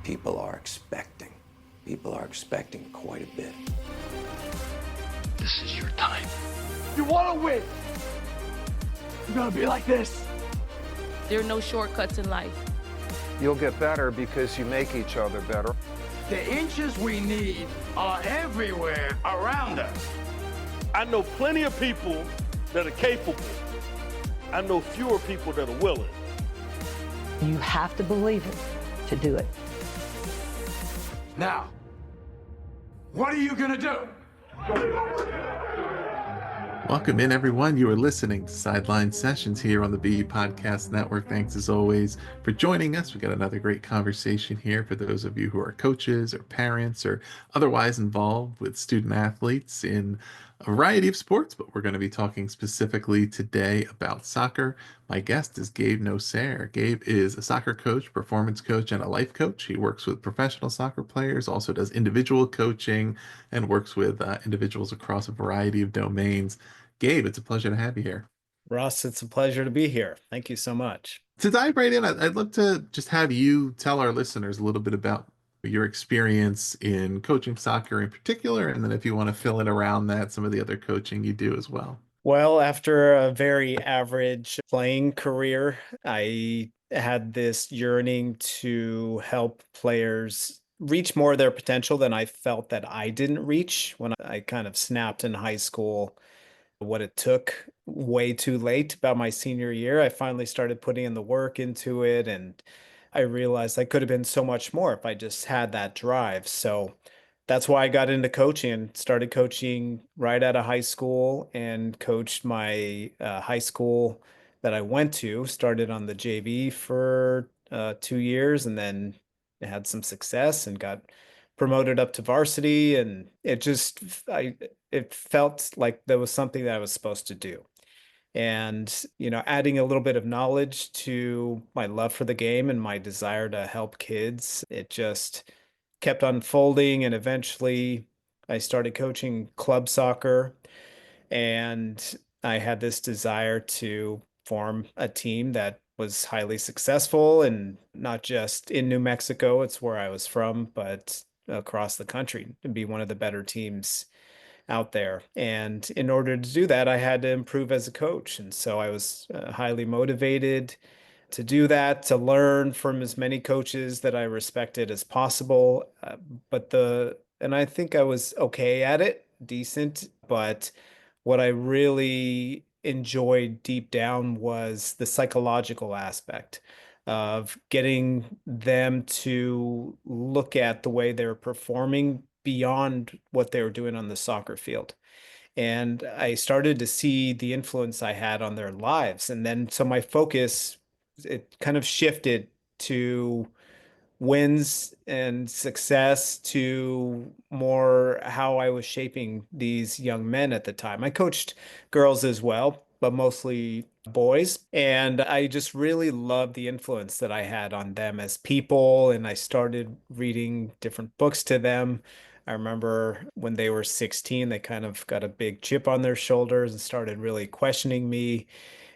people are expecting. People are expecting quite a bit. This is your time. You want to win. You're going to be like this. There are no shortcuts in life. You'll get better because you make each other better. The inches we need are everywhere around us. I know plenty of people that are capable. I know fewer people that are willing. You have to believe it to do it. Now, what are you going to do? Welcome in, everyone. You are listening to Sideline Sessions here on the BE Podcast Network. Thanks, as always, for joining us. We got another great conversation here for those of you who are coaches or parents or otherwise involved with student athletes in a variety of sports, but we're going to be talking specifically today about soccer. My guest is Gabe Nosseir. Gabe is a soccer coach, performance coach, and a life coach. He works with professional soccer players, also does individual coaching, and works with individuals across a variety of domains. Gabe, it's a pleasure to have you here. Ross, it's a pleasure to be here. Thank you so much. To dive right in, I'd love to just have you tell our listeners a little bit about your experience in coaching soccer in particular, and then if you want to fill in around that, some of the other coaching you do as well. Well, after a very average playing career, I had this yearning to help players reach more of their potential than I felt that I didn't reach when I kind of snapped in high school. What it took way too late. About my senior year, I finally started putting in the work into it, and I realized I could have been so much more if I just had that drive. So that's why I got into coaching and started coaching right out of high school, and coached my high school that I went to. Started on the JV for 2 years, and then had some success and got promoted up to varsity. And it felt like there was something that I was supposed to do. And, adding a little bit of knowledge to my love for the game and my desire to help kids, it just kept unfolding. And eventually I started coaching club soccer, and I had this desire to form a team that was highly successful, and not just in New Mexico, it's where I was from, but across the country, to be one of the better teams out there. And in order to do that, I had to improve as a coach. And so I was highly motivated to do that, to learn from as many coaches that I respected as possible. And I think I was okay at it, decent. But what I really enjoyed deep down was the psychological aspect of getting them to look at the way they're performing beyond what they were doing on the soccer field. And I started to see the influence I had on their lives. And then so my focus, it kind of shifted to wins and success, to more how I was shaping these young men at the time. I coached girls as well, but mostly boys. And I just really loved the influence that I had on them as people. And I started reading different books to them. I remember when they were 16, they kind of got a big chip on their shoulders and started really questioning me.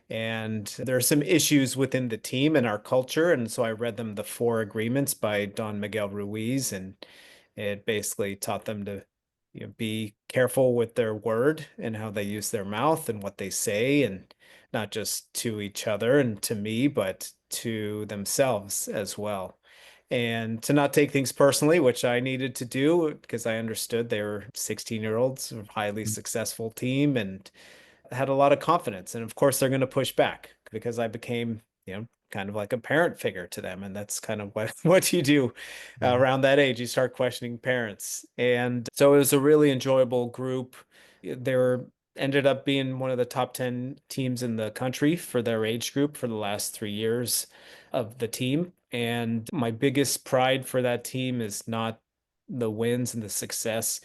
And there are some issues within the team and our culture. And so I read them The Four Agreements by Don Miguel Ruiz, and it basically taught them to be careful with their word and how they use their mouth and what they say, and not just to each other and to me, but to themselves as well. And to not take things personally, which I needed to do because I understood they were 16-year-olds, a highly successful team, and had a lot of confidence. And of course, they're going to push back because I became, kind of like a parent figure to them. And that's kind of what you do around that age. You start questioning parents. And so it was a really enjoyable group. Ended up being one of the top 10 teams in the country for their age group for the last 3 years of the team. And my biggest pride for that team is not the wins and the success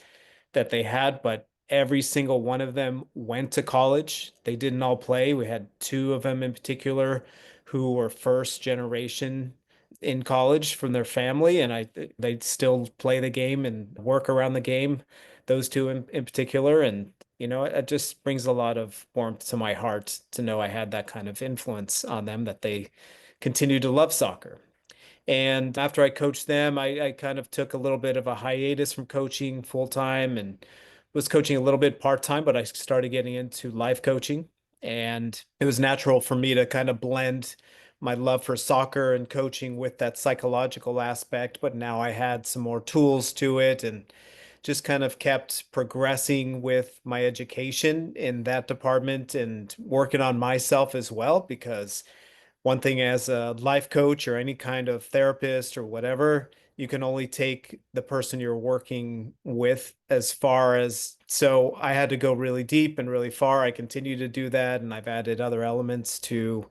that they had, but every single one of them went to college. They didn't all play. We had 2 of them in particular who were first generation in college from their family, and they still play the game and work around the game, those 2 in particular. And it just brings a lot of warmth to my heart to know I had that kind of influence on them, that they continue to love soccer. And after I coached them, I kind of took a little bit of a hiatus from coaching full time and was coaching a little bit part time, but I started getting into life coaching. And it was natural for me to kind of blend my love for soccer and coaching with that psychological aspect. But now I had some more tools to it and just kind of kept progressing with my education in that department and working on myself as well, because one thing as a life coach or any kind of therapist or whatever, you can only take the person you're working with as far as. So I had to go really deep and really far. I continue to do that, and I've added other elements to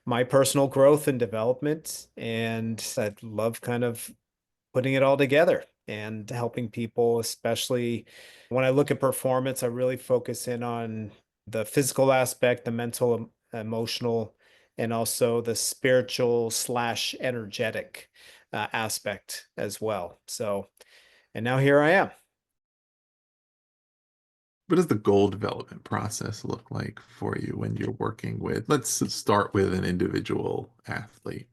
my personal growth and development. And I love kind of putting it all together and helping people, especially when I look at performance, I really focus in on the physical aspect, the mental, emotional, and also the spiritual slash energetic aspect as well. So, and now here I am. What does the goal development process look like for you when you're working with, let's start with an individual athlete?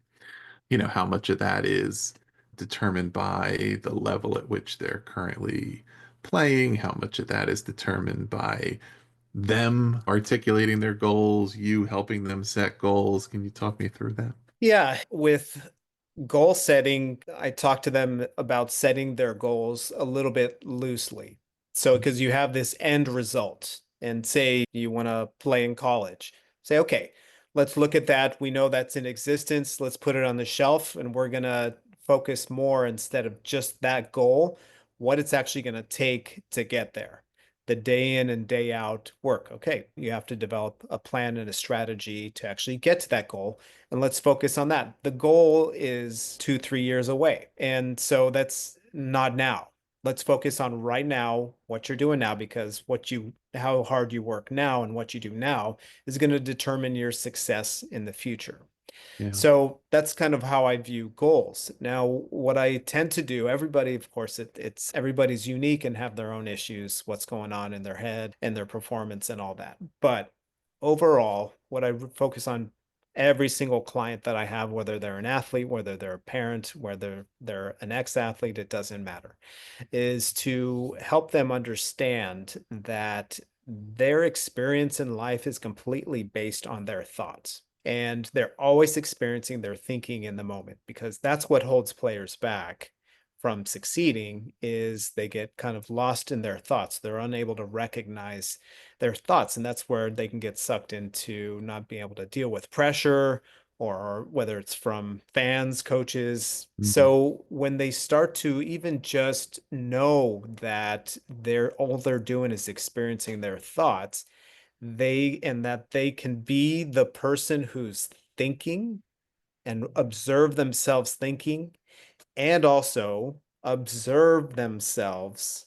How much of that is determined by the level at which they're currently playing? How much of that is determined by them articulating their goals, you helping them set goals? Can you talk me through that? Yeah, with goal setting, I talk to them about setting their goals a little bit loosely. So, because you have this end result, and say you want to play in college, say, okay, let's look at that. We know that's in existence. Let's put it on the shelf, and we're going to focus more instead of just that goal, what it's actually going to take to get there. The day in and day out work. Okay, you have to develop a plan and a strategy to actually get to that goal, and let's focus on that. The goal is 2, 3 years away. And so that's not now. Let's focus on right now, what you're doing now, because how hard you work now and what you do now is going to determine your success in the future. Yeah. So that's kind of how I view goals. Now, what I tend to do, everybody, of course, it's everybody's unique and have their own issues, what's going on in their head and their performance and all that. But overall, what I focus on every single client that I have, whether they're an athlete, whether they're a parent, whether they're an ex-athlete, it doesn't matter, is to help them understand that their experience in life is completely based on their thoughts. And they're always experiencing their thinking in the moment, because that's what holds players back from succeeding, is they get kind of lost in their thoughts. They're unable to recognize their thoughts, and that's where they can get sucked into not being able to deal with pressure, or whether it's from fans, coaches. So when they start to even just know that all they're doing is experiencing their thoughts, that they can be the person who's thinking and observe themselves thinking, and also observe themselves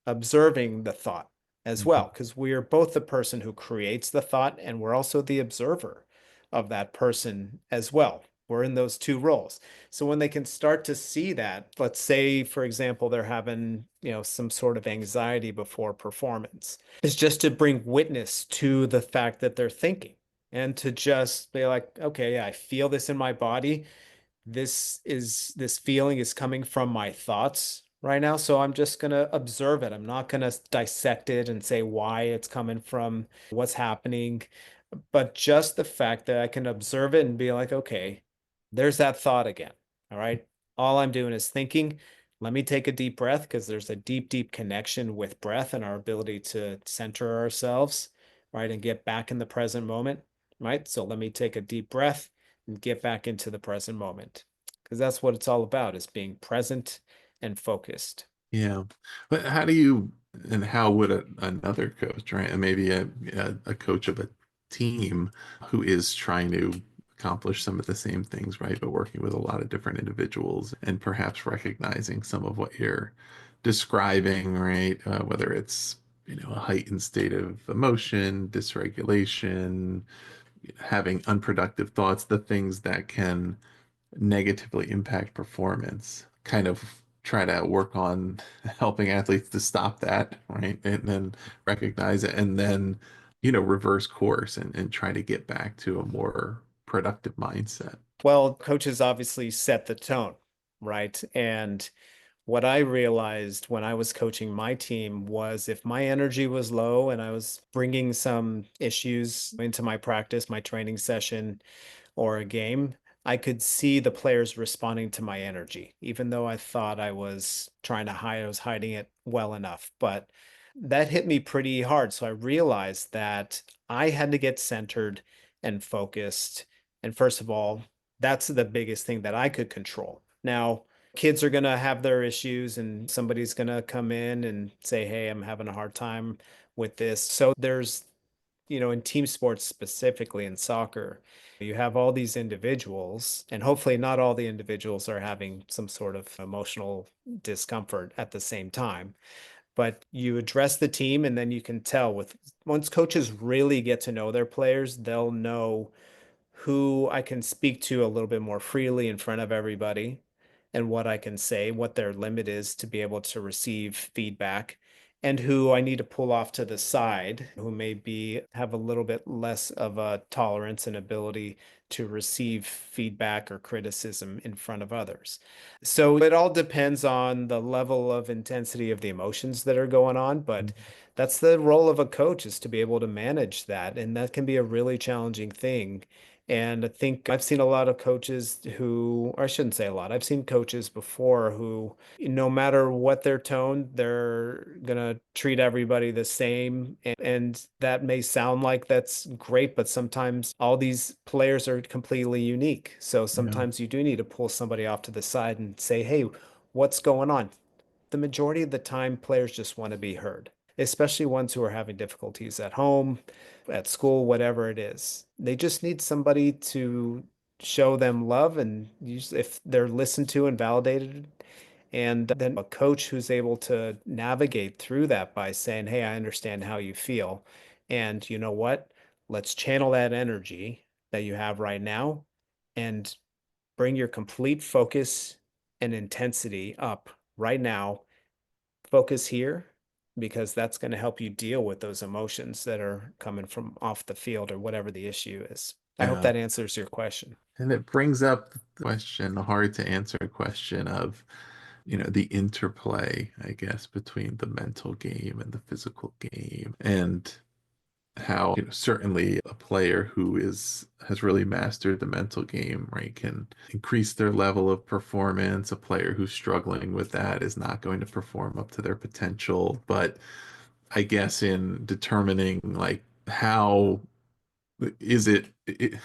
observing the thought as well, because we are both the person who creates the thought, and we're also the observer of that person as well. We're in those two roles. So when they can start to see that, let's say, for example, they're having, some sort of anxiety before performance, it's just to bring witness to the fact that they're thinking, and to just be like, okay, yeah, I feel this in my body. This feeling is coming from my thoughts right now. So I'm just going to observe it. I'm not going to dissect it and say why it's coming from, what's happening, but just the fact that I can observe it and be like, okay, there's that thought again. All right. All I'm doing is thinking. Let me take a deep breath, because there's a deep, deep connection with breath and our ability to center ourselves, right, and get back in the present moment, right? So let me take a deep breath and get back into the present moment, because that's what it's all about, is being present and focused. Yeah. But how would another coach, right? And maybe a coach of a team who is trying to accomplish some of the same things, right? But working with a lot of different individuals, and perhaps recognizing some of what you're describing, right? Whether it's, a heightened state of emotion, dysregulation, having unproductive thoughts, the things that can negatively impact performance, kind of try to work on helping athletes to stop that, right? And then recognize it, and then, reverse course and try to get back to a more productive mindset. Well, coaches obviously set the tone, right? And what I realized when I was coaching my team was if my energy was low and I was bringing some issues into my practice, my training session, or a game, I could see the players responding to my energy, even though I thought I was trying to hide, I was hiding it well enough. But that hit me pretty hard. So I realized that I had to get centered and focused. And first of all, that's the biggest thing that I could control. Now, kids are going to have their issues, and somebody's going to come in and say, "Hey, I'm having a hard time with this." So there's, in team sports, specifically in soccer, you have all these individuals, and hopefully not all the individuals are having some sort of emotional discomfort at the same time. But you address the team, and then you can tell with once coaches really get to know their players, they'll know who I can speak to a little bit more freely in front of everybody and what I can say, what their limit is to be able to receive feedback, and who I need to pull off to the side, who maybe have a little bit less of a tolerance and ability to receive feedback or criticism in front of others. So it all depends on the level of intensity of the emotions that are going on, but that's the role of a coach, is to be able to manage that. And that can be a really challenging thing. And I think I've seen a lot of coaches who, or I shouldn't say a lot, I've seen coaches before who, no matter what their tone, they're going to treat everybody the same. And that may sound like that's great, but sometimes all these players are completely unique. So Yeah. sometimes you do need to pull somebody off to the side and say, "Hey, what's going on?" The majority of the time, players just want to be heard, especially ones who are having difficulties at home, at school, whatever it is. They just need somebody to show them love, and if they're listened to and validated, and then a coach who's able to navigate through that by saying, "Hey, I understand how you feel. And you know what? Let's channel that energy that you have right now and bring your complete focus and intensity up right now. Focus here, because that's going to help you deal with those emotions that are coming from off the field or whatever the issue is." I hope Yeah. that answers your question. And it brings up the question, the hard to answer question of, the interplay, I guess, between the mental game and the physical game, and how, certainly a player who has really mastered the mental game, right, can increase their level of performance. A player who's struggling with that is not going to perform up to their potential. But I guess in determining like how is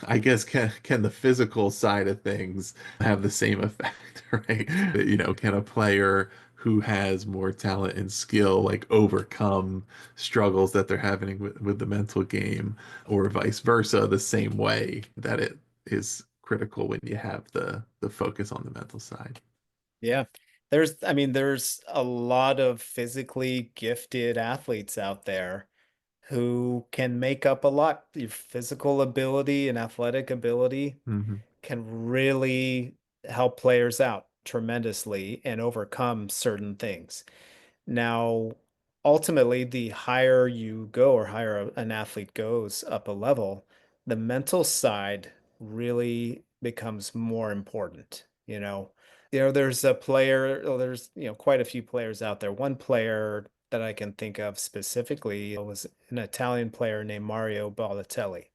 I guess can the physical side of things have the same effect, right? Can a player who has more talent and skill like overcome struggles that they're having with the mental game, or vice versa, the same way that it is critical when you have the focus on the mental side? Yeah. There's a lot of physically gifted athletes out there who can make up a lot. Your physical ability and athletic ability Hmm. can really help players out tremendously and overcome certain things. Now, ultimately, the higher you go or higher an athlete goes up a level, the mental side really becomes more important. There's a player, oh, there's, quite a few players out there. One player that I can think of specifically was an Italian player named Mario Balotelli.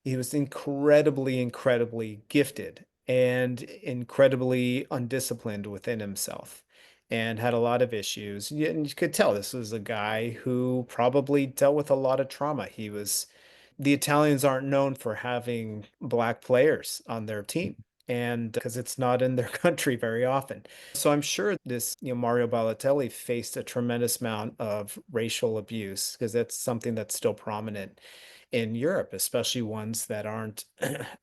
He was incredibly, incredibly gifted and incredibly undisciplined within himself and had a lot of issues. And you could tell this was a guy who probably dealt with a lot of trauma. The Italians aren't known for having black players on their team, and because it's not in their country very often. So I'm sure this, Mario Balotelli faced a tremendous amount of racial abuse, because that's something that's still prominent in Europe, especially ones that aren't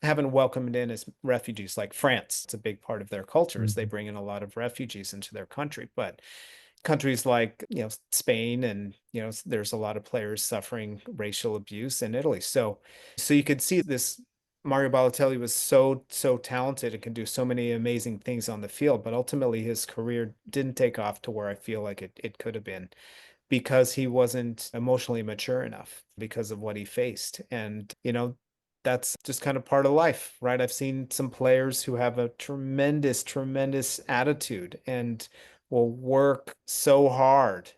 haven't welcomed in as refugees, like France. It's a big part of their culture is they Hmm. bring in a lot of refugees into their country. But countries like, Spain, and there's a lot of players suffering racial abuse in Italy. So you could see this. Mario Balotelli was so talented and can do so many amazing things on the field, but ultimately his career didn't take off to where I feel like it could have been, because he wasn't emotionally mature enough because of what he faced. And, that's just kind of part of life, right? I've seen some players who have a tremendous, tremendous attitude and will work so hard,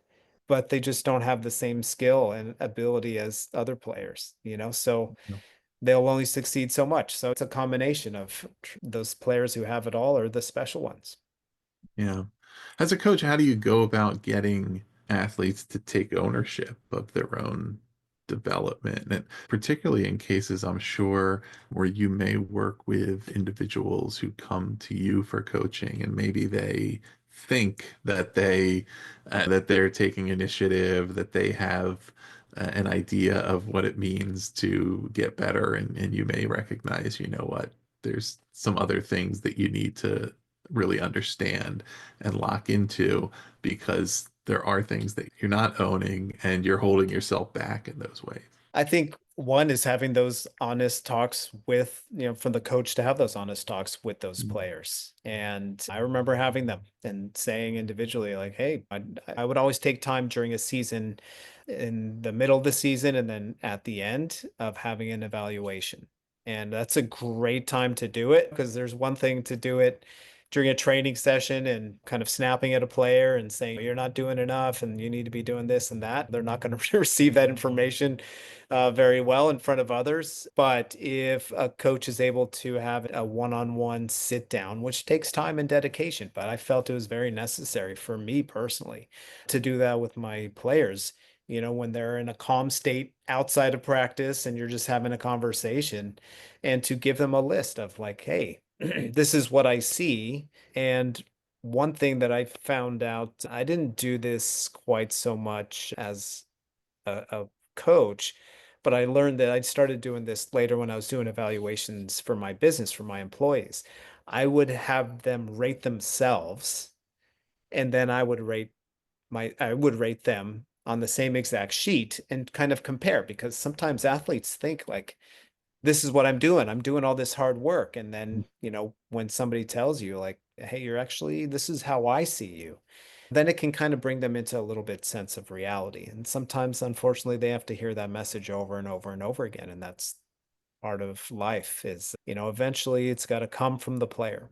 but they just don't have the same skill and ability as other players, so they'll only succeed so much. So it's a combination of those players who have it all or the special ones. Yeah. As a coach, how do you go about getting athletes to take ownership of their own development? And particularly in cases, I'm sure, where you may work with individuals who come to you for coaching and maybe they think that they're taking initiative, that they have an idea of what it means to get better, and you may recognize, you know what, there's some other things that you need to really understand and lock into, because there are things that you're not owning and you're holding yourself back in those ways. I think one is having those honest talks with, from the coach to have those honest talks with those players. And I remember having them and saying individually, like, hey, I would always take time during a season, in the middle of the season and then at the end, of having an evaluation. And that's a great time to do it, because there's one thing to do it during a training session and kind of snapping at a player and saying, you're not doing enough and you need to be doing this and that. They're not going to receive that information very well in front of others. But if a coach is able to have a one-on-one sit down, which takes time and dedication, but I felt it was very necessary for me personally to do that with my players. When they're in a calm state outside of practice and you're just having a conversation, and to give them a list of like, hey, this is what I see. And one thing that I found out, I didn't do this quite so much as a coach, but I learned that I started doing this later when I was doing evaluations for my business, for my employees. I would have them rate themselves, and then I would rate them on the same exact sheet and kind of compare, because sometimes athletes think like, this is what I'm doing. I'm doing all this hard work. And then, when somebody tells you like, hey, this is how I see you, then it can kind of bring them into a little bit sense of reality. And sometimes, unfortunately, they have to hear that message over and over and over again. And that's part of life is, eventually it's got to come from the player.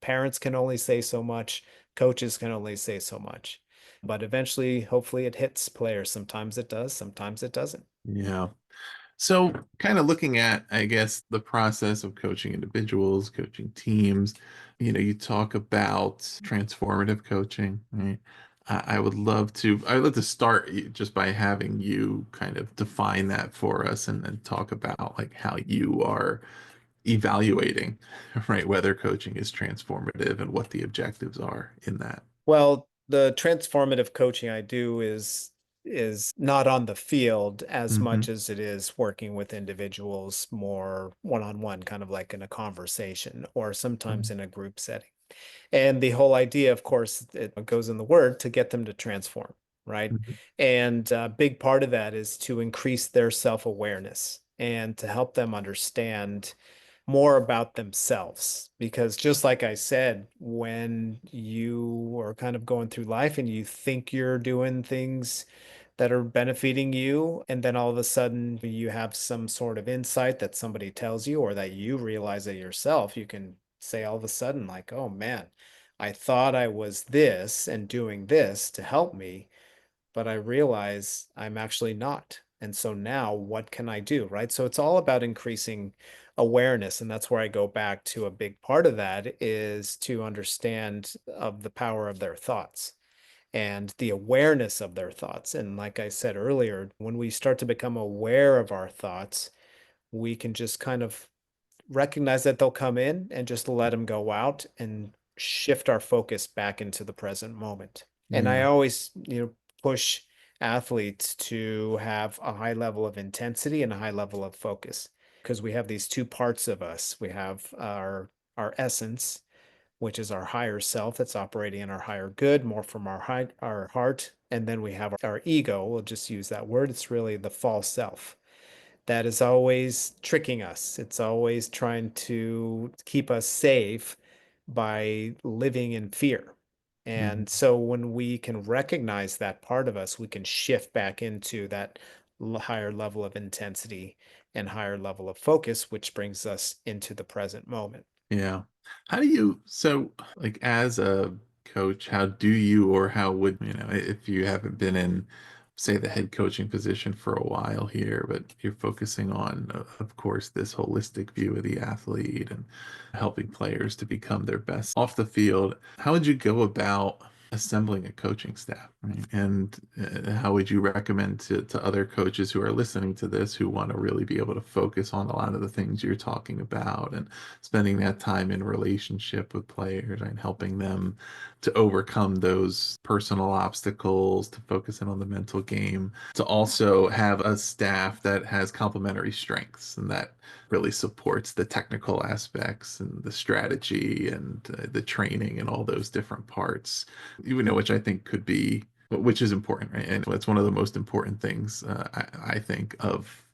Parents can only say so much, coaches can only say so much, but eventually, hopefully it hits players. Sometimes it does, sometimes it doesn't. Yeah. So, kind of looking at, I guess, the process of coaching individuals, coaching teams, you talk about transformative coaching, right? I'd love to start just by having you kind of define that for us, and talk about like how you are evaluating, right, whether coaching is transformative and what the objectives are in that. Well, the transformative coaching I do is not on the field as Hmm. much as it is working with individuals more one-on-one, kind of like in a conversation or sometimes in a group setting. And the whole idea, of course, it goes in the word, to get them to transform, right? Hmm. And a big part of that is to increase their self-awareness and to help them understand more about themselves. Because just like I said, when you are kind of going through life and you think you're doing things that are benefiting you, and then all of a sudden you have some sort of insight that somebody tells you or that you realize it yourself, you can say all of a sudden, like, oh man, I thought I was this and doing this to help me, but I realize I'm actually not. And so now what can I do? Right. So it's all about increasing awareness. And that's where I go back to a big part of that is to understand of the power of their thoughts and the awareness of their thoughts. And like I said earlier, when we start to become aware of our thoughts, we can just kind of recognize that they'll come in and just let them go out and shift our focus back into the present moment. And I Yeah. always, push athletes to have a high level of intensity and a high level of focus, because we have these two parts of us. We have our essence, which is our higher self that's operating in our higher good, more from our heart. And then we have our ego. We'll just use that word. It's really the false self that is always tricking us. It's always trying to keep us safe by living in fear. Mhm. And so when we can recognize that part of us, we can shift back into that higher level of intensity and higher level of focus, which brings us into the present moment. Yeah. How do you, so like as a coach, how do you, or how would, if you haven't been in, say, the head coaching position for a while here, but you're focusing on, of course, this holistic view of the athlete and helping players to become their best off the field, how would you go about assembling a coaching staff, right? And how would you recommend to other coaches who are listening to this who want to really be able to focus on a lot of the things you're talking about and spending that time in relationship with players and helping them to overcome those personal obstacles, to focus in on the mental game, to also have a staff that has complementary strengths and that really supports the technical aspects and the strategy and the training and all those different parts, which I think could be, which is important, right? And that's one of the most important things I think of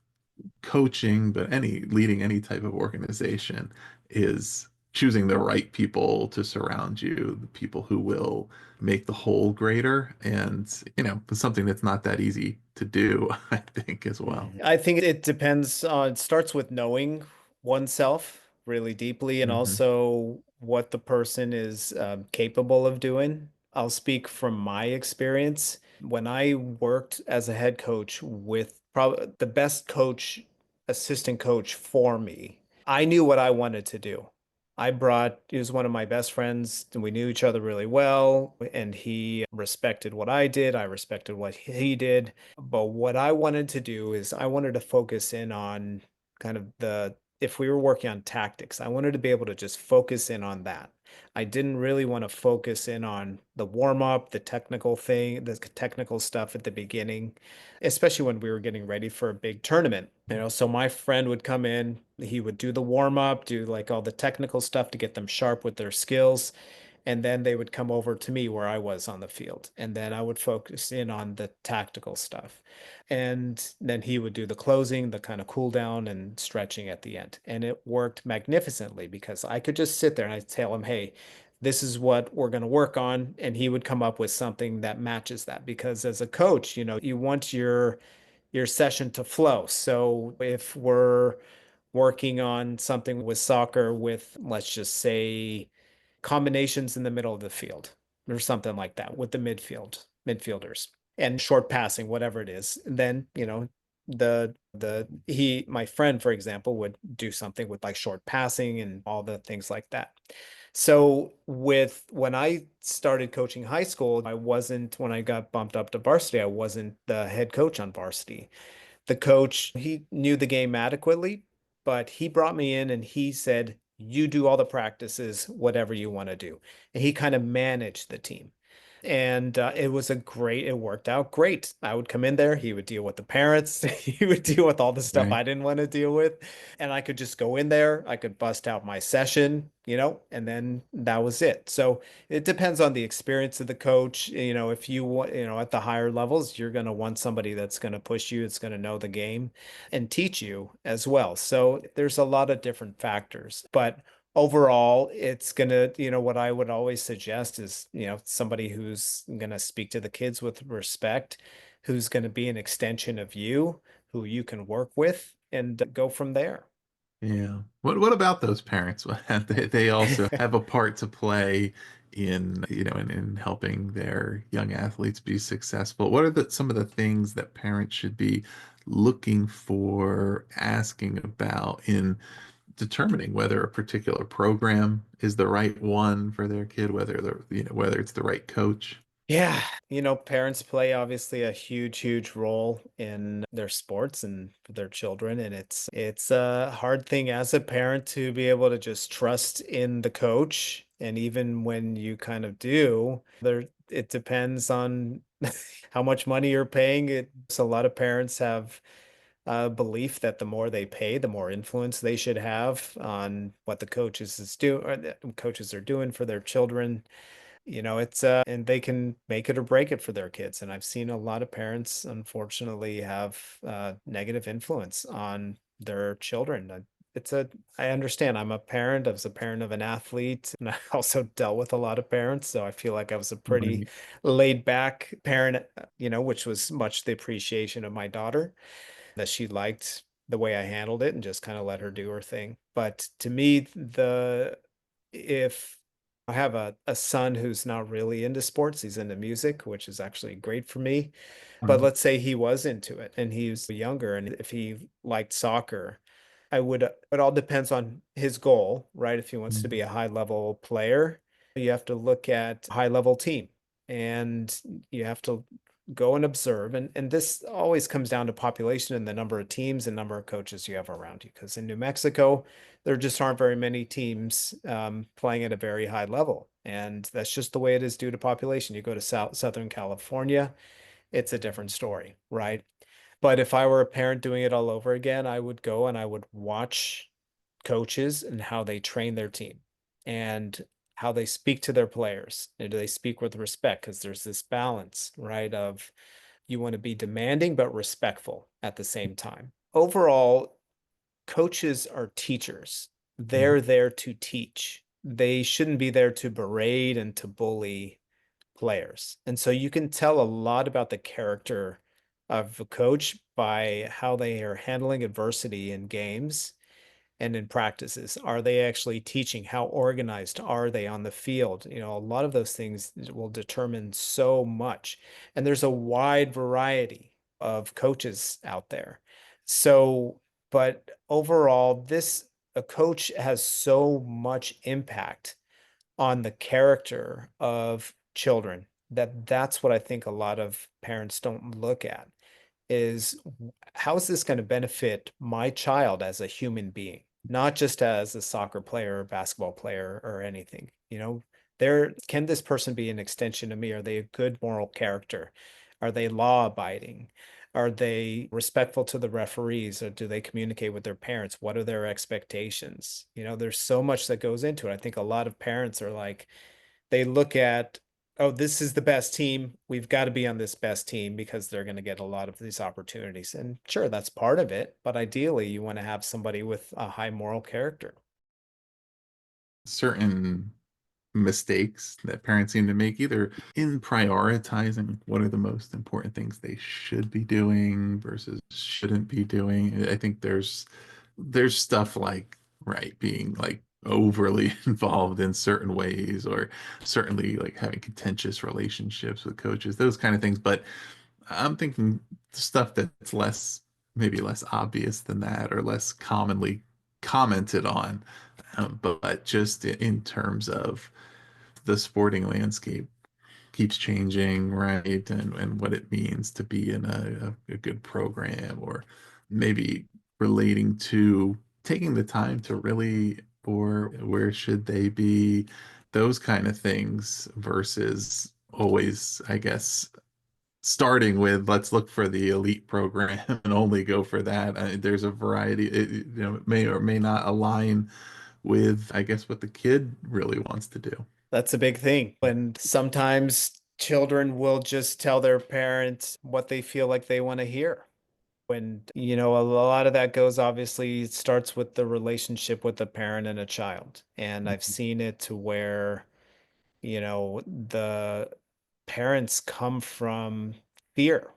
coaching, but leading any type of organization is choosing the right people to surround you, the people who will make the whole greater. And, it's something that's not that easy to do, I think, as well. I think it depends on, it starts with knowing oneself really deeply and Hmm. also what the person is capable of doing. I'll speak from my experience. When I worked as a head coach with probably the best coach, assistant coach for me, I knew what I wanted to do. He was one of my best friends, and we knew each other really well, and he respected what I did. I respected what he did. But what I wanted to do is I wanted to focus in on kind of if we were working on tactics, I wanted to be able to just focus in on that. I didn't really want to focus in on the warm up, the technical stuff at the beginning, especially when we were getting ready for a big tournament. So my friend would come in, he would do the warm up, do like all the technical stuff to get them sharp with their skills. And then they would come over to me where I was on the field. And then I would focus in on the tactical stuff. And then he would do the closing, the kind of cool down and stretching at the end. And it worked magnificently because I could just sit there and I'd tell him, hey, this is what we're going to work on. And he would come up with something that matches that. Because as a coach, you want your session to flow. So if we're working on something with soccer with, let's just say, combinations in the middle of the field or something like that with the midfielders and short passing, whatever it is. And then, my friend, for example, would do something with like short passing and all the things like that. So when I started coaching high school, when I got bumped up to varsity, I wasn't the head coach on varsity. The coach, he knew the game adequately, but he brought me in and he said, you do all the practices, whatever you want to do. And he kind of managed the team. And it worked out great. I would come in there, he would deal with the parents, he would deal with all the stuff Right. I didn't want to deal with. And I could just go in there, I could bust out my session, and then that was it. So it depends on the experience of the coach. If you want, at the higher levels, you're going to want somebody that's going to push you, that's going to know the game and teach you as well. So there's a lot of different factors, but overall, it's gonna, what I would always suggest is, somebody who's gonna speak to the kids with respect, who's gonna be an extension of you, who you can work with and go from there. Yeah. What about those parents? They also have a part to play in, in helping their young athletes be successful. What are some of the things that parents should be looking for, asking about in determining whether a particular program is the right one for their kid, whether it's the right coach? Yeah, parents play obviously a huge, huge role in their sports and for their children, and it's a hard thing as a parent to be able to just trust in the coach. And even when you kind of do, it depends on how much money you're paying. A lot of parents have a belief that the more they pay, the more influence they should have on what the coaches are doing for their children. And they can make it or break it for their kids. And I've seen a lot of parents, unfortunately, have negative influence on their children. I understand. I'm a parent. I was a parent of an athlete, and I also dealt with a lot of parents. So I feel like I was a pretty Right. laid back parent, which was much the appreciation of my daughter, that she liked the way I handled it and just kind of let her do her thing. But to me, if I have a son who's not really into sports, he's into music, which is actually great for me. But Right. let's say he was into it and he's younger, and if he liked soccer, it all depends on his goal, right? If he wants to be a high level player, you have to look at high level team, and you have to go and observe. And this always comes down to population and the number of teams and number of coaches you have around you. Because in New Mexico, there just aren't very many teams playing at a very high level. And that's just the way it is due to population. You go to Southern California, it's a different story, right? But if I were a parent doing it all over again, I would go and I would watch coaches and how they train their team and how they speak to their players. And do they speak with respect? Because there's this balance, right? Of you want to be demanding but respectful at the same time. Overall, coaches are teachers. Mhm. They're there to teach. They shouldn't be there to berate and to bully players. And so you can tell a lot about the character of a coach by how they are handling adversity in games and in practices. Are they actually teaching? How organized are they on the field? A lot of those things will determine so much. And there's a wide variety of coaches out there. So, but overall, a coach has so much impact on the character of children that's what I think a lot of parents don't look at is how is this going to benefit my child as a human being, not just as a soccer player or basketball player or anything. Can this person be an extension of me? Are they a good moral character? Are they law abiding? Are they respectful to the referees, or do they communicate with their parents? What are their expectations? There's so much that goes into it. I think a lot of parents are like, they look at, oh, this is the best team. We've got to be on this best team because they're going to get a lot of these opportunities. And sure, that's part of it. But ideally, you want to have somebody with a high moral character. Certain mistakes that parents seem to make, either in prioritizing what are the most important things they should be doing versus shouldn't be doing. I think there's stuff like, right, being like overly involved in certain ways, or certainly like having contentious relationships with coaches, those kind of things. But I'm thinking stuff that's maybe less obvious than that, or less commonly commented on. But just in terms of the sporting landscape keeps changing, right? And what it means to be in a good program, or maybe relating to taking the time to really, or where should they be, those kind of things, versus always, I guess, starting with let's look for the elite program and only go for that. There's a variety. It may or may not align with, I guess, what the kid really wants to do. That's a big thing. And sometimes children will just tell their parents what they feel like they want to hear. And, a lot of that goes, obviously, it starts with the relationship with the parent and a child. And I've seen it to where, the parents come from fear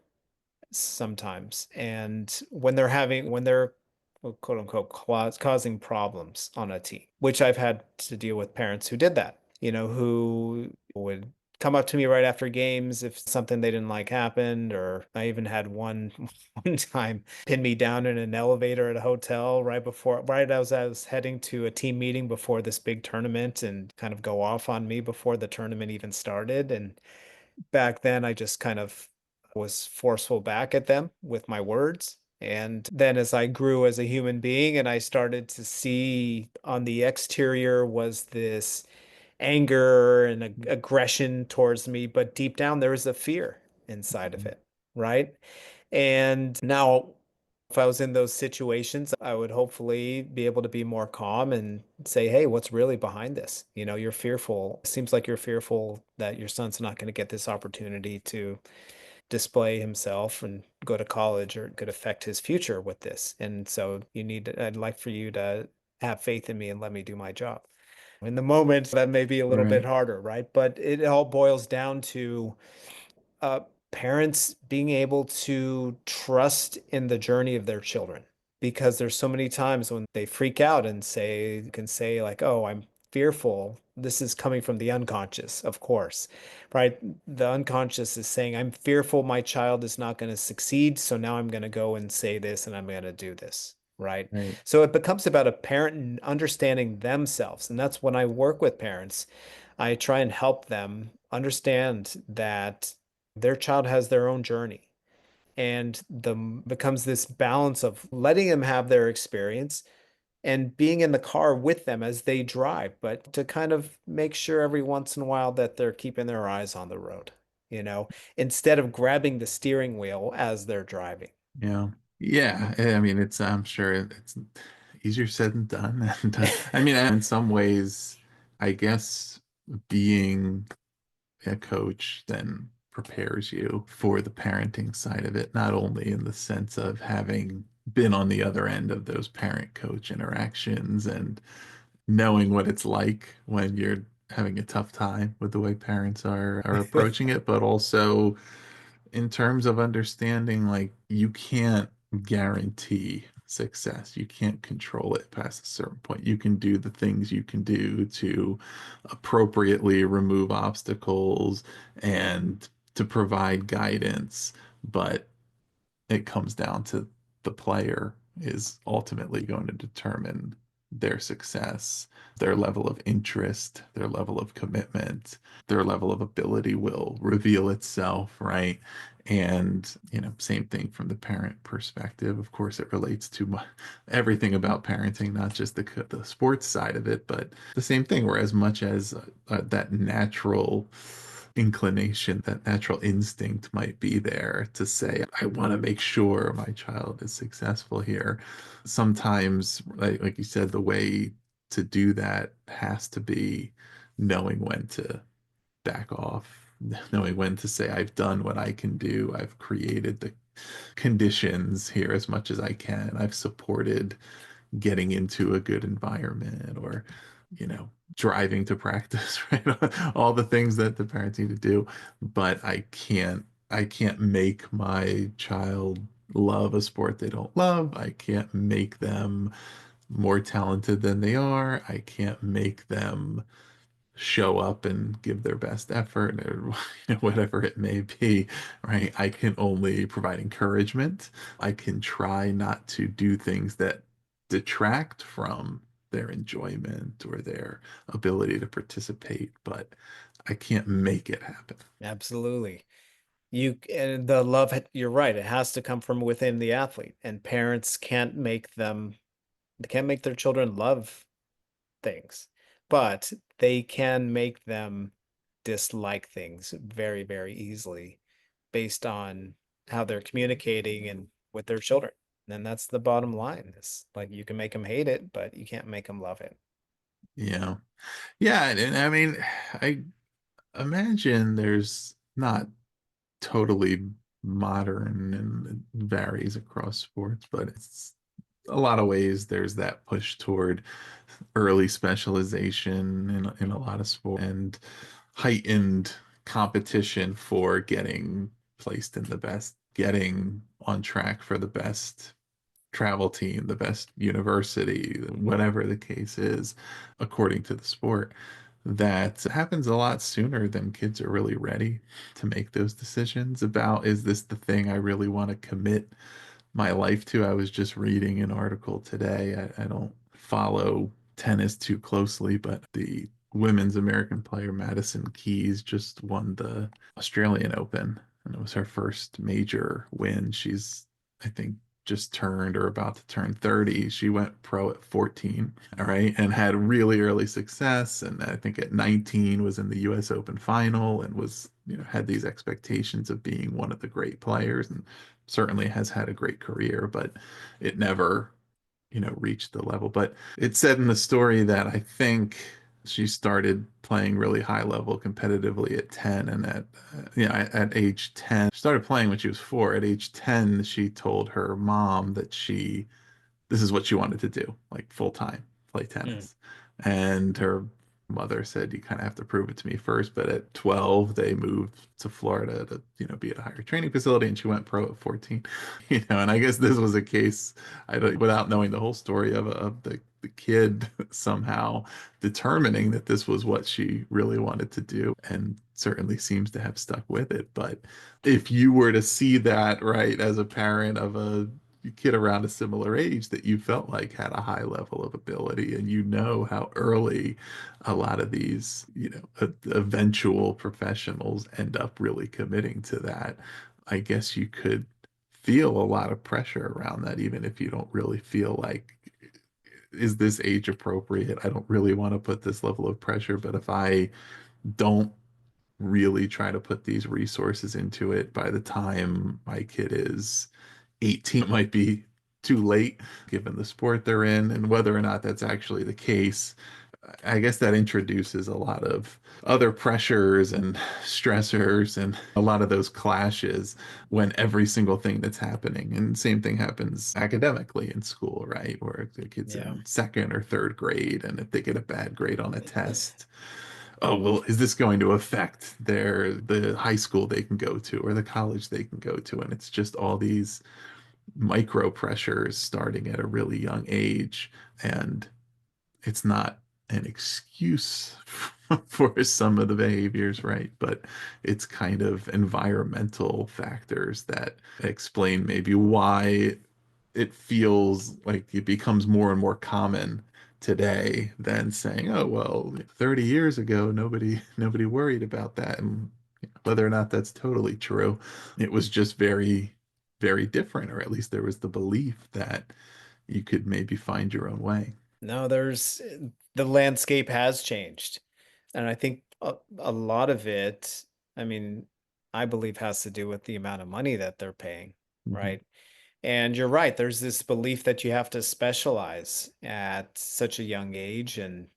sometimes. And when they're well, quote unquote causing problems on a team, which I've had to deal with parents who did that, who would come up to me right after games if something they didn't like happened. Or I even had one one time pin me down in an elevator at a hotel right as I was heading to a team meeting before this big tournament, and kind of go off on me before the tournament even started. And back then I just kind of was forceful back at them with my words. And then as I grew as a human being and I started to see on the exterior was this anger and aggression towards me, but deep down there was a fear inside of it, right? And now if I was in those situations, I would hopefully be able to be more calm and say, hey, what's really behind this? You're fearful. It seems like you're fearful that your son's not going to get this opportunity to display himself and go to college, or it could affect his future with this. And so I'd like for you to have faith in me and let me do my job. In the moment, that may be a little bit Right. harder, right? But it all boils down to uh, parents being able to trust in the journey of their children, because there's so many times when they freak out and can say like, oh, I'm fearful. This is coming from the unconscious, of course, right? The unconscious is saying, I'm fearful my child is not going to succeed, so now I'm going to go and say this and I'm going to do this, right? Right. So it becomes about a parent understanding themselves. And that's when I work with parents, I try and help them understand that their child has their own journey, and the becomes this balance of letting them have their experience and being in the car with them as they drive, but to kind of make sure every once in a while that they're keeping their eyes on the road, instead of grabbing the steering wheel as they're driving. Yeah. Yeah. I mean, I'm sure it's easier said than done. And I mean, in some ways, I guess being a coach then prepares you for the parenting side of it, not only in the sense of having been on the other end of those parent coach interactions and knowing what it's like when you're having a tough time with the way parents are approaching it, but also in terms of understanding, like, you can't guarantee success. You can't control it past a certain point. You can do the things you can do to appropriately remove obstacles and to provide guidance, but it comes down to the player is ultimately going to determine their success. Their level of interest, their level of commitment, their level of ability will reveal itself, right? And, same thing from the parent perspective. Of course, it relates to everything about parenting, not just the sports side of it, but the same thing, where as much as that natural inclination, that natural instinct might be there to say, I want to make sure my child is successful here. Sometimes, like you said, the way to do that has to be knowing when to back off, knowing when to say, I've done what I can do. I've created the conditions here as much as I can. I've supported getting into a good environment, or driving to practice, right? All the things that the parents need to do, but I can't make my child love a sport they don't love. I can't make them more talented than they are. I can't make them show up and give their best effort, or whatever it may be, right? I can only provide encouragement. I can try not to do things that detract from their enjoyment or their ability to participate, but I can't make it happen. Absolutely. And the love, you're right, it has to come from within the athlete, and parents they can't make their children love things, but they can make them dislike things very, very easily based on how they're communicating and with their children. And that's the bottom line. Is like, you can make them hate it, but you can't make them love it. Yeah. Yeah. And I mean, I imagine there's not totally modern, and it varies across sports, but it's a lot of ways there's that push toward early specialization in a lot of sports, and heightened competition for getting placed in the best, getting on track for the best travel team, the best university, whatever the case is, according to the sport. That happens a lot sooner than kids are really ready to make those decisions about, is this the thing I really want to commit my life to? I was just reading an article today. I don't follow tennis too closely, but the women's American player Madison Keys just won the Australian Open, and it was her first major win. She's, I think, just turned or about to turn 30. She went pro at 14, all right, and had really early success. And I think at 19 was in the US Open final, and was, had these expectations of being one of the great players, and certainly has had a great career, but it never, reached the level. But it said in the story that I think She started playing really high level competitively at 10, and at age 10, she started playing when she was 4. At age 10, she told her mom that this is what she wanted to do, like full time, play tennis. And her mother said, you kind of have to prove it to me first. But at 12, they moved to Florida to, be at a higher training facility, and she went pro at 14. And I guess this was a case, I don't, without knowing the whole story of the kid somehow determining that this was what she really wanted to do, and certainly seems to have stuck with it. But if you were to see that, right, as a parent of a kid around a similar age that you felt like had a high level of ability, and how early a lot of these eventual professionals end up really committing to that, I guess you could feel a lot of pressure around that, even if you don't really feel like, is this age appropriate? I don't really want to put this level of pressure, but if I don't really try to put these resources into it, by the time my kid is 18, it might be too late given the sport they're in. And whether or not that's actually the case, I guess that introduces a lot of other pressures and stressors and a lot of those clashes when every single thing that's happening. And same thing happens academically in school, right? Where the kids in second or third grade, and if they get a bad grade on a test, oh, well, is this going to affect the high school they can go to or the college they can go to? And it's just all these micro pressures starting at a really young age. And it's not an excuse for some of the behaviors, right? But it's kind of environmental factors that explain maybe why it feels like it becomes more and more common today than saying, oh, well, 30 years ago, nobody worried about that. And whether or not that's totally true, it was just very, very different, or at least there was the belief that you could maybe find your own way. No, the landscape has changed. And I think a lot of it, I mean, I believe has to do with the amount of money that they're paying, Mhm. right? And you're right, there's this belief that you have to specialize at such a young age, and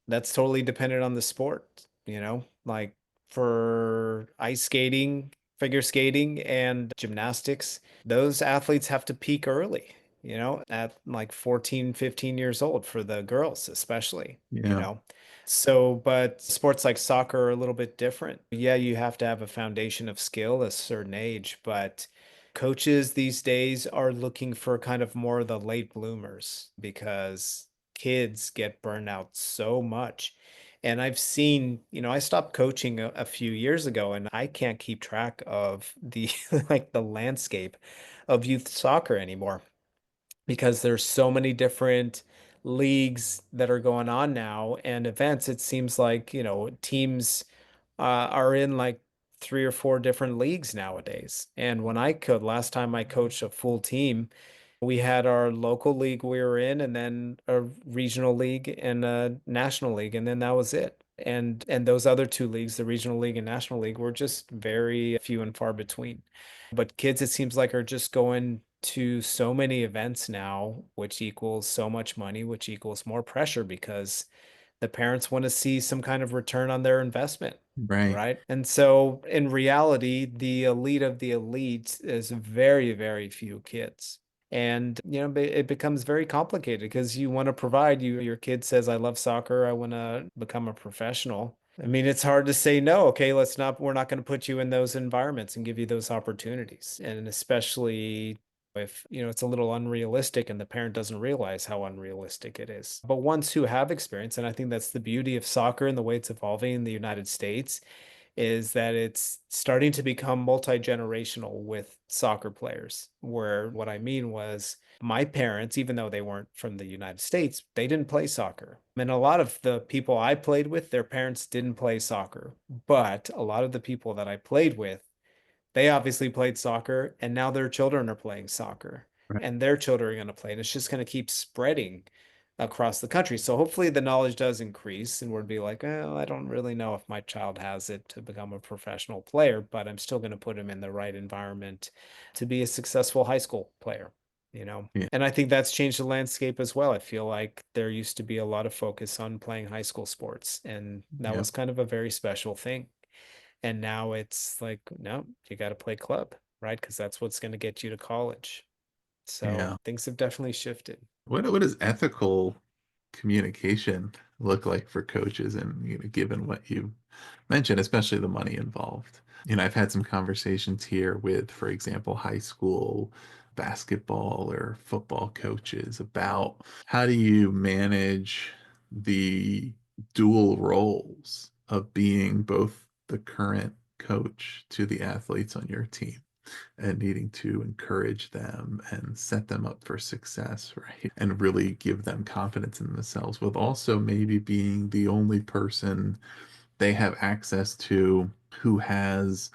that's totally dependent on the sport, like for ice skating, figure skating, and gymnastics, those athletes have to peak early, at like 14, 15 years old for the girls, especially, Yeah, So, but sports like soccer are a little bit different. Yeah, you have to have a foundation of skill at a certain age, but coaches these days are looking for kind of more of the late bloomers because kids get burned out so much. And I've seen, I stopped coaching a few years ago, and I can't keep track of the like the landscape of youth soccer anymore because there's so many different leagues that are going on now and events. It seems like, teams are in like 3 or 4 different leagues nowadays. And when last time I coached a full team, we had our local league we were in, and then a regional league and a national league, and then that was it. And those other 2 leagues, the regional league and national league, were just very few and far between. But kids, it seems like, are just going to so many events now, which equals so much money, which equals more pressure because the parents want to see some kind of return on their investment. right. Right. And so in reality, the elite of the elite is very, very few kids. And, it becomes very complicated because you want to provide your kid says, I love soccer. I want to become a professional. I mean, it's hard to say no. Okay, we're not going to put you in those environments and give you those opportunities. And especially if, it's a little unrealistic and the parent doesn't realize how unrealistic it is. But ones who have experience, and I think that's the beauty of soccer and the way it's evolving in the United States, is that it's starting to become multi-generational with soccer players, where what I mean was my parents, even though they weren't from the United States, they didn't play soccer. And a lot of the people I played with, their parents didn't play soccer. But a lot of the people that I played with, they obviously played soccer, and now their children are playing soccer, Right. and their children are going to play. And it's just going to keep spreading across the country. So hopefully the knowledge does increase, and we'll be like, well, I don't really know if my child has it to become a professional player, but I'm still going to put him in the right environment to be a successful high school player. Yeah. And I think that's changed the landscape as well. I feel like there used to be a lot of focus on playing high school sports, and that Yeah. was kind of a very special thing. And now it's like, no, you got to play club, right? Because that's what's going to get you to college. So Yeah. things have definitely shifted. What does ethical communication look like for coaches, and given what you mentioned, especially the money involved? I've had some conversations here with, for example, high school basketball or football coaches about how do you manage the dual roles of being both the current coach to the athletes on your team and needing to encourage them and set them up for success, right? And really give them confidence in themselves, with also maybe being the only person they have access to who has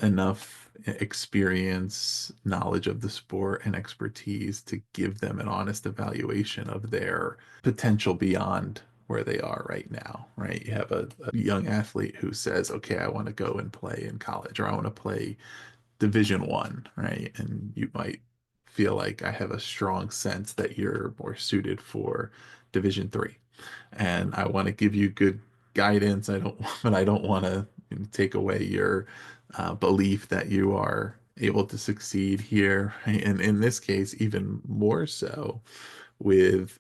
enough experience, knowledge of the sport, and expertise to give them an honest evaluation of their potential beyond where they are right now, right? You have a young athlete who says, okay, I want to go and play in college, or I want to play Division 1, right? And you might feel like I have a strong sense that you're more suited for Division 3, and I want to give you good guidance. I don't, but I don't want to take away your belief that you are able to succeed here. Right? And in this case, even more so with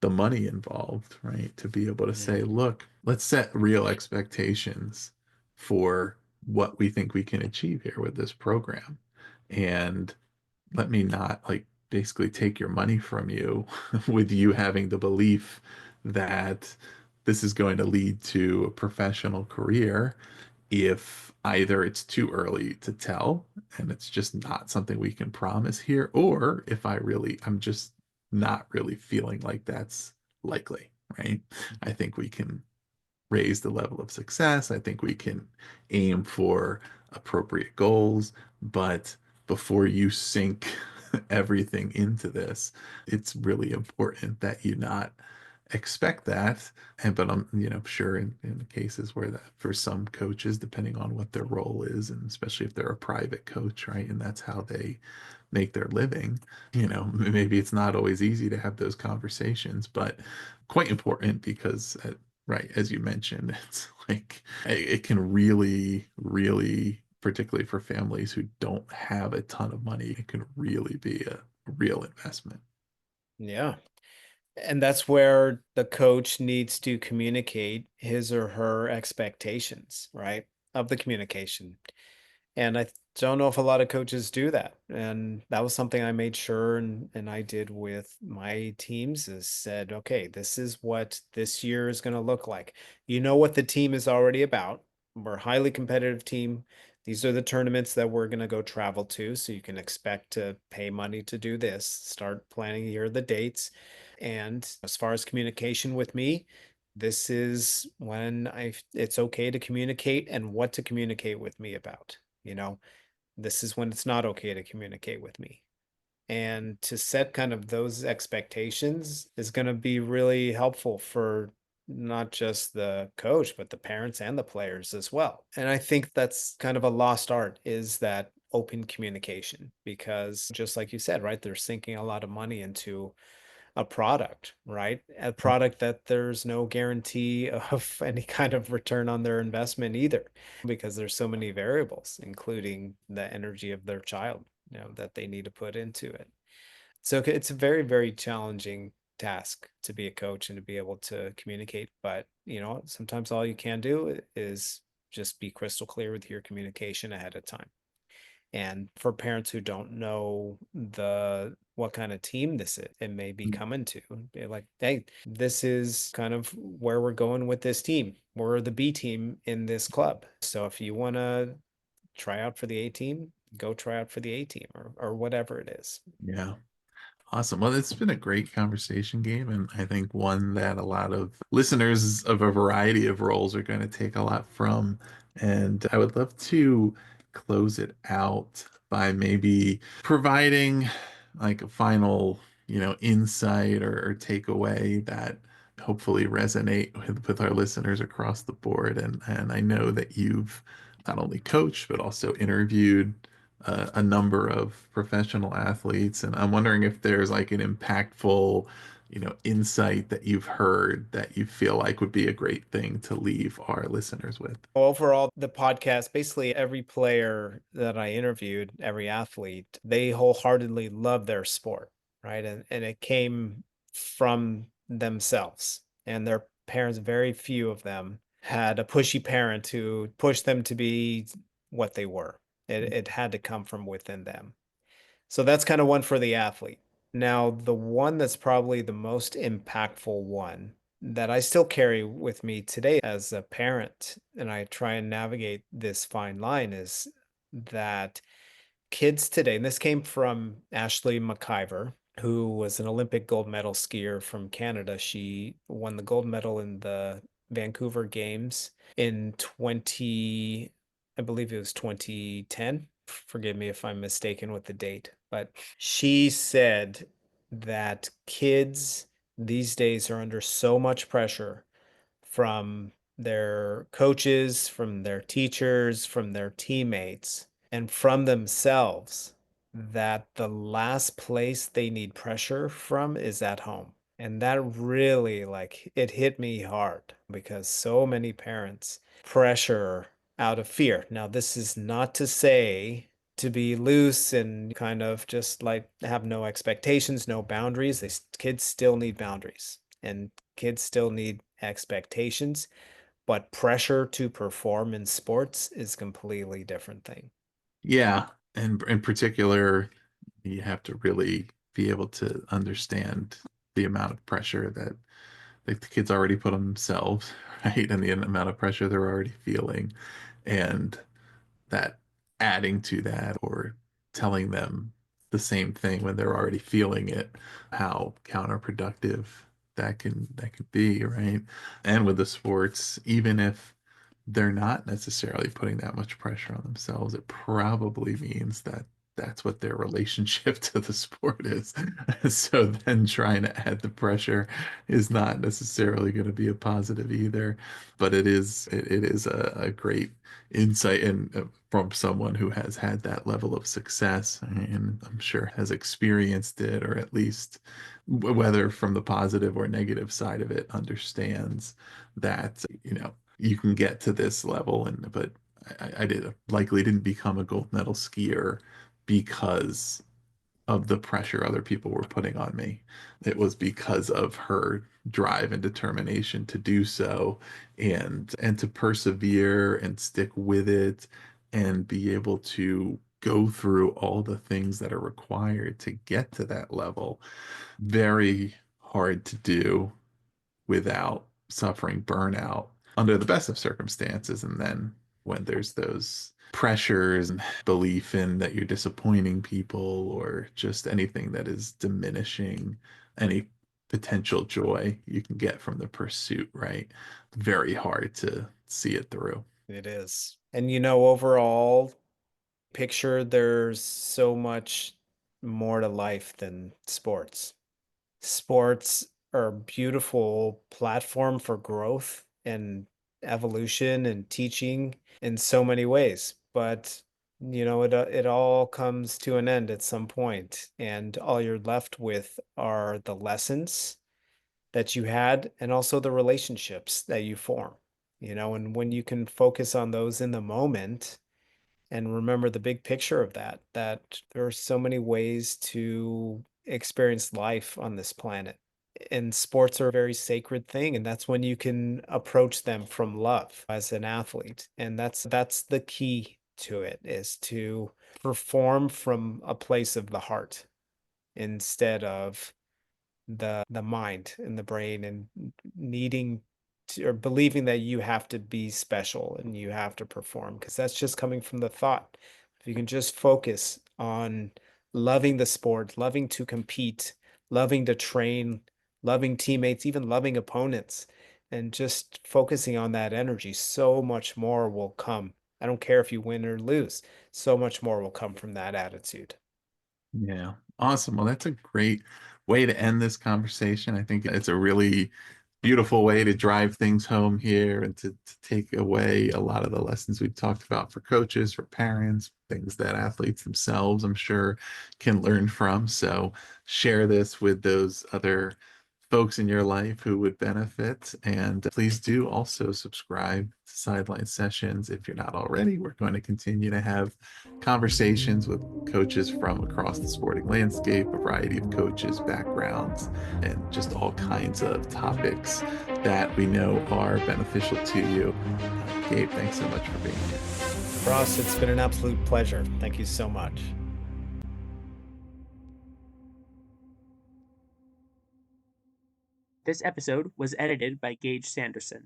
the money involved, right? To be able to Yeah. say, look, let's set real expectations for what we think we can achieve here with this program. And let me not like basically take your money from you with you having the belief that this is going to lead to a professional career, if either it's too early to tell and it's just not something we can promise here, or if I'm just not really feeling like that's likely, right? I think we can raise the level of success. I think we can aim for appropriate goals, but before you sink everything into this, it's really important that you not expect that. And but I'm sure in the cases where that for some coaches, depending on what their role is, and especially if they're a private coach, right, and that's how they make their living, maybe it's not always easy to have those conversations, but quite important because right, as you mentioned, it's like it can really, particularly for families who don't have a ton of money, it can really be a real investment. Yeah. And that's where the coach needs to communicate his or her expectations, right? Of the communication. And I don't know if a lot of coaches do that. And that was something I made sure and I did with my teams is said, okay, this is what this year is going to look like. You know what the team is already about. We're a highly competitive team. These are the tournaments that we're going to go travel to. So you can expect to pay money to do this. Start planning, here are the dates. And as far as communication with me, this is when it's okay to communicate and what to communicate with me about. This is when it's not okay to communicate with me. And to set kind of those expectations is going to be really helpful for not just the coach, but the parents and the players as well. And I think that's kind of a lost art, is that open communication, because just like you said, right, they're sinking a lot of money into a product, right? A product that there's no guarantee of any kind of return on their investment either, because there's so many variables, including the energy of their child, that they need to put into it. So it's a very, very challenging task to be a coach and to be able to communicate. But, sometimes all you can do is just be crystal clear with your communication ahead of time. And for parents who don't know what kind of team this is, it may be coming to be like, hey, this is kind of where we're going with this team. We're the B team in this club. So if you want to try out for the A team, go try out for the A team, or whatever it is. Yeah. Awesome. Well, it's been a great conversation, Gabe, and I think one that a lot of listeners of a variety of roles are going to take a lot from. And I would love to close it out by maybe providing like a final, insight or takeaway that hopefully resonate with our listeners across the board. And I know that you've not only coached but also interviewed a number of professional athletes, and I'm wondering if there's like an impactful, insight that you've heard that you feel like would be a great thing to leave our listeners with. Overall, the podcast, basically every player that I interviewed, every athlete, they wholeheartedly love their sport, right? And it came from themselves and their parents. Very few of them had a pushy parent who pushed them to be what they were. It had to come from within them. So that's kind of one for the athlete. Now, the one that's probably the most impactful one that I still carry with me today as a parent, and I try and navigate this fine line, is that kids today, and this came from Ashley McIver, who was an Olympic gold medal skier from Canada. She won the gold medal in the Vancouver Games in 20, I believe it was 2010. Forgive me if I'm mistaken with the date, but she said that kids these days are under so much pressure from their coaches, from their teachers, from their teammates, and from themselves that the last place they need pressure from is at home. And that really, like, it hit me hard because so many parents pressure out of fear. Now, this is not to say to be loose and kind of just like have no expectations, no boundaries. Kids still need boundaries and kids still need expectations, but pressure to perform in sports is completely different thing. Yeah, and in particular, you have to really be able to understand the amount of pressure that like the kids already put on themselves, right? And the amount of pressure they're already feeling, and that adding to that or telling them the same thing when they're already feeling it, how counterproductive that can be, right? And with the sports, even if they're not necessarily putting that much pressure on themselves, it probably means that that's what their relationship to the sport is. So then trying to add the pressure is not necessarily going to be a positive either. But it is a great insight and from someone who has had that level of success and I'm sure has experienced it, or at least whether from the positive or negative side of it, understands that you can get to this level. And but I did likely didn't become a gold medal skier because of the pressure other people were putting on me. It was because of her drive and determination to do so, and to persevere and stick with it and be able to go through all the things that are required to get to that level. Very hard to do without suffering burnout under the best of circumstances. And then when there's those pressures and belief in that you're disappointing people or just anything that is diminishing any potential joy you can get from the pursuit, right? Very hard to see it through. It is. And overall picture, there's so much more to life than sports. Sports are a beautiful platform for growth and evolution and teaching in so many ways. But it all comes to an end at some point, and all you're left with are the lessons that you had and also the relationships that you form. And when you can focus on those in the moment and remember the big picture of that there are so many ways to experience life on this planet. And sports are a very sacred thing, and that's when you can approach them from love as an athlete. And that's the key to it, is to perform from a place of the heart instead of the mind and the brain, and needing to, or believing that you have to be special and you have to perform, because that's just coming from the thought. If you can just focus on loving the sport, loving to compete, loving to train, loving teammates, even loving opponents, and just focusing on that energy, so much more will come. I don't care if you win or lose, so much more will come from that attitude. Yeah. Awesome. Well, that's a great way to end this conversation. I think it's a really beautiful way to drive things home here and to take away a lot of the lessons we've talked about for coaches, for parents, things that athletes themselves, I'm sure, can learn from. So share this with those other folks in your life who would benefit. And please do also subscribe to Sideline Sessions if you're not already. We're going to continue to have conversations with coaches from across the sporting landscape, a variety of coaches, backgrounds, and just all kinds of topics that we know are beneficial to you. Gabe, thanks so much for being here. Ross, it's been an absolute pleasure. Thank you so much. This episode was edited by Gage Sanderson.